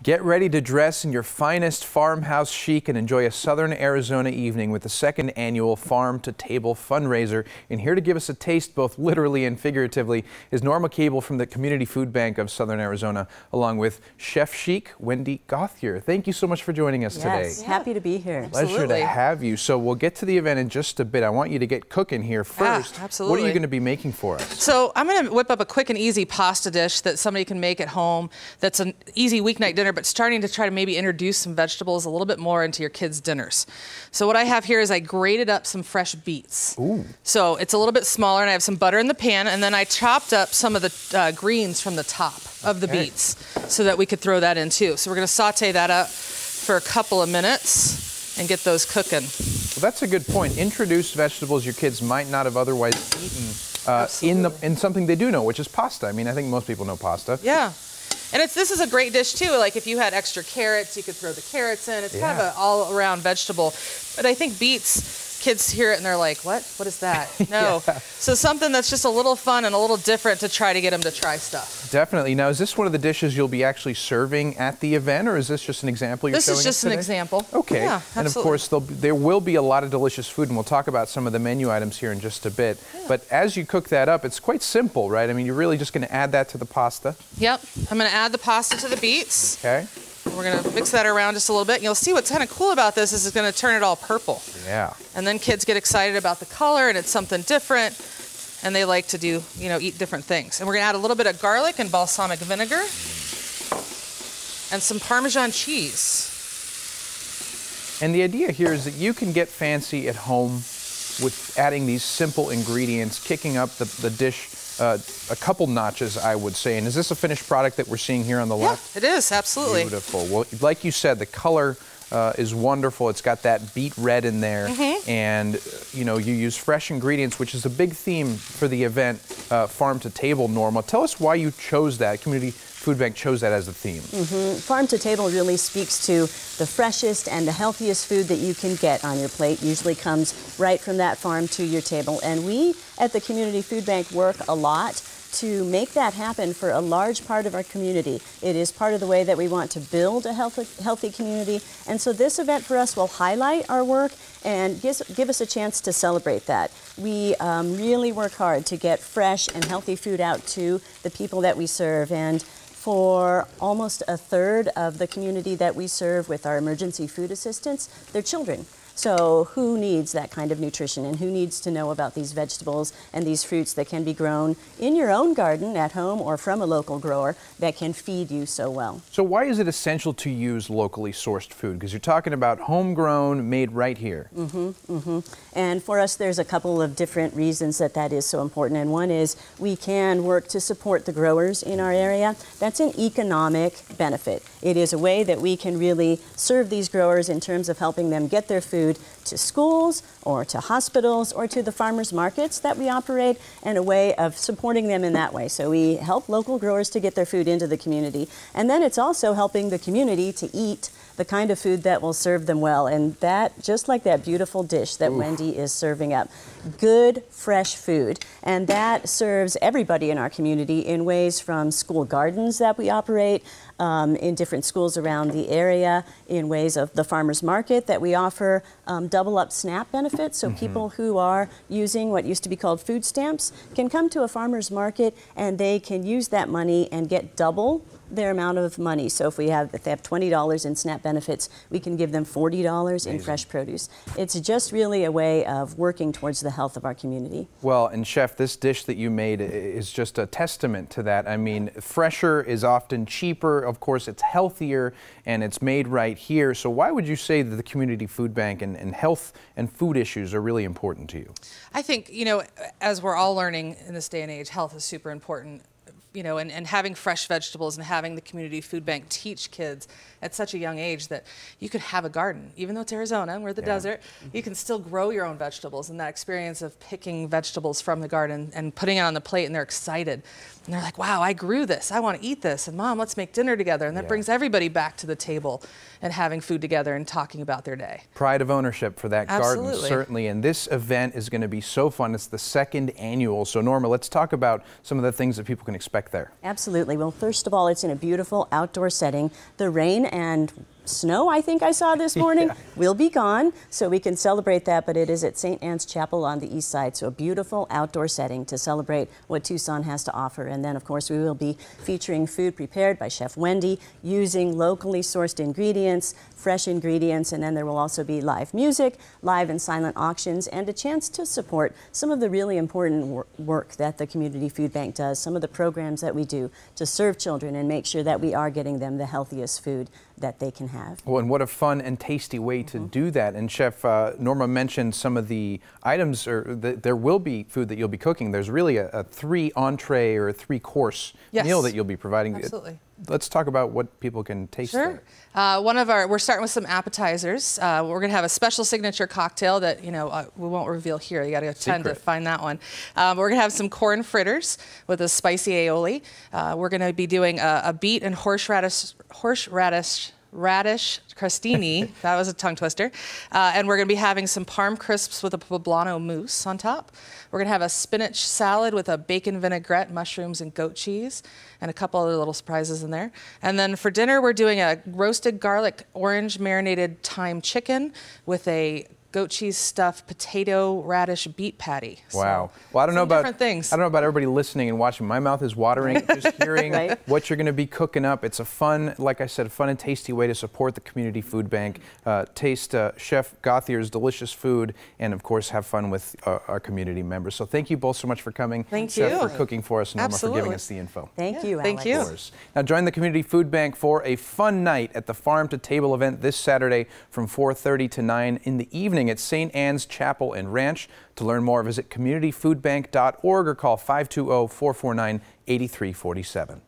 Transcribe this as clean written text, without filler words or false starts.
Get ready to dress in your finest farmhouse chic and enjoy a Southern Arizona evening with the second annual Farm to Table fundraiser. And here to give us a taste, both literally and figuratively, is Norma Cable from the Community Food Bank of Southern Arizona, along with Chef Chic Wendy Gauthier. Thank you so much for joining us today. Happy to be here. Pleasure to have you. So we'll get to the event in just a bit. I want you to get cooking here first. Absolutely. What are you going to be making for us? So I'm going to whip up a quick and easy pasta dish that somebody can make at home. That's an easy weeknight dinner, but starting to try to maybe introduce some vegetables a little bit more into your kids' dinners. So what I have here is I grated up some fresh beets. Ooh. So it's a little bit smaller, and I have some butter in the pan, and then I chopped up some of the greens from the top of the beets so that we could throw that in too. So we're going to saute that up for a couple of minutes and get those cooking. Well, that's a good point. Introduce vegetables your kids might not have otherwise eaten in something they do know, which is pasta. I mean, I think most people know pasta. Yeah. And this is a great dish too. Like if you had extra carrots, you could throw the carrots in. It's kind of an all-around vegetable. But I think beets, kids hear it and they're like, what? What is that? No. So something that's just a little fun and a little different to try to get them to try stuff. Definitely. Now, is this one of the dishes you'll be actually serving at the event, or is this just an example you're showing us today? This is just an example. Okay. Yeah, and of course, there will be a lot of delicious food, and we'll talk about some of the menu items here in just a bit. Yeah. But as you cook that up, it's quite simple, right? I mean, you're really just going to add that to the pasta. Yep. I'm going to add the pasta to the beets. Okay. We're going to mix that around just a little bit. And you'll see what's kind of cool about this is it's going to turn it all purple. Yeah. And then kids get excited about the color, and it's something different. And they like to do, eat different things. And we're going to add a little bit of garlic and balsamic vinegar and some Parmesan cheese. And the idea here is that you can get fancy at home with adding these simple ingredients, kicking up the dish a couple notches, I would say. And is this a finished product that we're seeing here on the left? Yeah, it is, absolutely. Beautiful. Well, like you said, the color is wonderful. It's got that beet red in there. And, you use fresh ingredients, which is a big theme for the event, Farm to Table, Norma. Tell us why you chose that. Community Food Bank chose that as a theme. Farm to Table really speaks to the freshest and the healthiest food that you can get on your plate. Usually comes right from that farm to your table. And we at the Community Food Bank work a lot to make that happen for a large part of our community. It is part of the way that we want to build a healthy community. And so this event for us will highlight our work and give us a chance to celebrate that. We really work hard to get fresh and healthy food out to the people that we serve. And for almost a third of the community that we serve with our emergency food assistance, they're children. So who needs that kind of nutrition, and who needs to know about these vegetables and these fruits that can be grown in your own garden at home or from a local grower that can feed you so well? So why is it essential to use locally sourced food? Because you're talking about homegrown, made right here. And for us, there's a couple of different reasons that is so important. And one is we can work to support the growers in our area. That's an economic benefit. It is a way that we can really serve these growers in terms of helping them get their food to schools or to hospitals or to the farmers markets that we operate, and a way of supporting them in that way. So we help local growers to get their food into the community. And then it's also helping the community to eat the kind of food that will serve them well. And that, just like that beautiful dish that Wendy is serving up, good, fresh food. And that serves everybody in our community in ways from school gardens that we operate, in different schools around the area, in ways of the farmers market that we offer double up SNAP benefits. So people who are using what used to be called food stamps can come to a farmer's market and they can use that money and get double their amount of money. So if they have $20 in SNAP benefits, we can give them $40 in fresh produce. It's just really a way of working towards the health of our community. Well, and Chef, this dish that you made is just a testament to that. I mean, fresher is often cheaper. Of course, it's healthier, and it's made right here. So why would you say that the Community Food Bank and health and food issues are really important to you? I think, as we're all learning in this day and age, health is super important. And having fresh vegetables and having the Community Food Bank teach kids at such a young age that you could have a garden. Even though it's Arizona and we're the desert, you can still grow your own vegetables. And that experience of picking vegetables from the garden and putting it on the plate, and they're excited. And they're like, wow, I grew this. I want to eat this. And Mom, let's make dinner together. And that brings everybody back to the table and having food together and talking about their day. Pride of ownership for that garden, certainly. And this event is going to be so fun. It's the second annual. So Norma, let's talk about some of the things that people can expect expect there? Absolutely. Well, first of all, it's in a beautiful outdoor setting. The rain and snow, I think I saw this morning, will be gone, so we can celebrate that, but it is at St. Anne's Chapel on the east side, so a beautiful outdoor setting to celebrate what Tucson has to offer. And then, of course, we will be featuring food prepared by Chef Wendy, using locally sourced ingredients, fresh ingredients, and then there will also be live music, live and silent auctions, and a chance to support some of the really important work that the Community Food Bank does, some of the programs that we do to serve children and make sure that we are getting them the healthiest food that they can have. Well, and what a fun and tasty way to do that. And Chef Norma mentioned some of the items, or there will be food that you'll be cooking. There's really a 3 entree or a 3-course meal that you'll be providing. Absolutely. Let's talk about what people can taste there. We're starting with some appetizers. We're going to have a special signature cocktail that, we won't reveal here. You got to go tend to find that one. We're going to have some corn fritters with a spicy aioli. We're going to be doing a beet and horseradish crostini. That was a tongue twister. And we're going to be having some parm crisps with a poblano mousse on top. We're going to have a spinach salad with a bacon vinaigrette, mushrooms, and goat cheese, and a couple other little surprises in there. And then for dinner, we're doing a roasted garlic orange marinated thyme chicken with a goat cheese stuffed potato radish beet patty. Wow. Well, I don't know about everybody listening and watching. My mouth is watering just hearing what you're going to be cooking up. It's a fun, like I said, a fun and tasty way to support the Community Food Bank, taste Chef Gauthier's delicious food, and of course have fun with our community members. So thank you both so much for coming. Thank you. Chef, for cooking for us, Norma, for giving us the info. Thank you, Alex. Thank you. Now join the Community Food Bank for a fun night at the Farm to Table event this Saturday from 4:30 to 9 in the evening at St. Anne's Chapel and Ranch. To learn more, visit communityfoodbank.org or call 520-449-8347.